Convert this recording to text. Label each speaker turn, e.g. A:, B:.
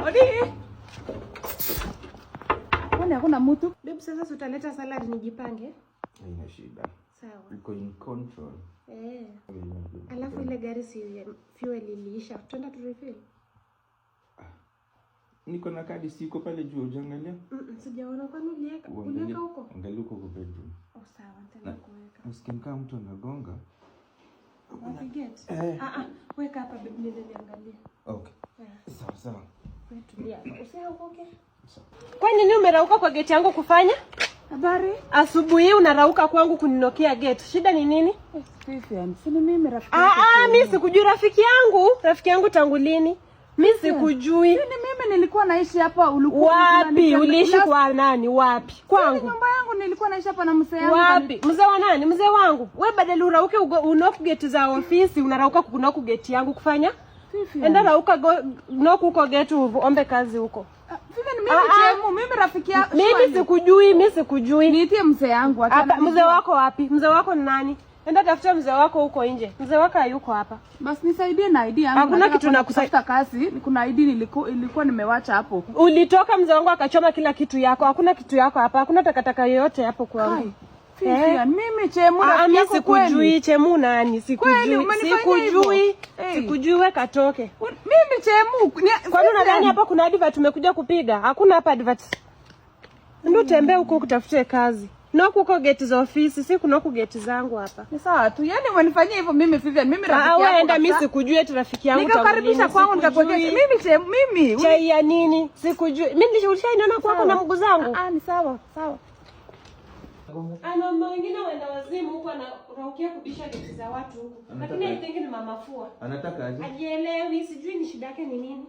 A: Odi.
B: Kwani hakuna mtu?
A: Babe, sasa utaleta salad nijipange.
C: Haina shida.
A: Sawa.
C: Uko in control.
A: Alafu ile gari si fuel iliisha. Twenda tu refill.
C: Niko na kadi siko pale juu, unaangalia?
A: Sijaona kwani uliweka huko?
C: Angalia huko kwa bedroom.
A: Oh sawa, nitaenda kuweka.
C: Usikimkaa mtu anagonga.
A: Forget. Weka hapa babe, niangalie.
C: Okay. Sawa.
A: Wewe tulia. Usianguke.
C: Sawa.
A: Kwa nini umerauka kwa gate yangu kufanya?
B: Habari?
A: Asubuhi unarauka kwangu kuninokea gate. Shida ni nini?
B: Vivian, si ni mimi rafiki
A: yako. Mimi sikujui rafiki yangu tangu lini? Mimi sikujui.
B: Si ni mimi nilikuwa naishi hapa ulikuwa.
A: Wapi? Uliishi kwa nani? Wapi? Kwangu.
B: Nyumba yangu nilikuwa naishi hapa na mzee wangu.
A: Wapi? Mzee wa nani? Mzee wangu. Wewe badala urauke unoku gate za ofisi, unarauka kunoku gate yangu kufanya?
B: Vivian.
A: Enda rauka noku uko gate uombe kazi huko.
B: Vivian, mimi rafiki yako.
A: Mimi sikujui.
B: Niitie mzee wangu.
A: Mzee wako wapi? Mzee wako ni nani? Enda tafuta mzee wako huko nje. Mzee wako hayuko hapa.
B: Basi nisaidie na ID yangu.
A: Hakuna kitu nakusaidia
B: kazi. Kuna ID ilikuwa nimewacha hapo.
A: Ulitoka mzee wangu akachoma kila kitu yako. Hakuna kitu yako hapa. Hakuna takataka yoyote hapo kwangu.
B: Mimi Chemu rafiki yako
A: sikujui. Chemu nani? Sikujui. Sikujui, wewe katoke.
B: Mimi Chemu.
A: Kwani unadhani hapa kuna advert tumekuja kupiga? Hakuna hapa advert. Ndio tembea huko kutafute kazi. Kuko gate za ofisi, si kuna gate zangu hapa.
B: Ni sawa tu. Yaani umenifanyia hivyo mimi Vivian, mimi rafiki yako.
A: Wewe enda, mimi sikujui eti rafiki yangu tangu lini.
B: Nikakaribisha kwangu nikakwambia mimi.
A: Chai ya nini? Sikujui. Mimi nilishaiona kwako na mguu zangu.
B: Ni sawa.
A: Ana mwingine wenda wazimu huko anaraukia kubisha gate za watu huko. Lakini I think ni mama fua.
C: Anataka aje?
A: Ajielewi, sijui ni shida yake ni nini.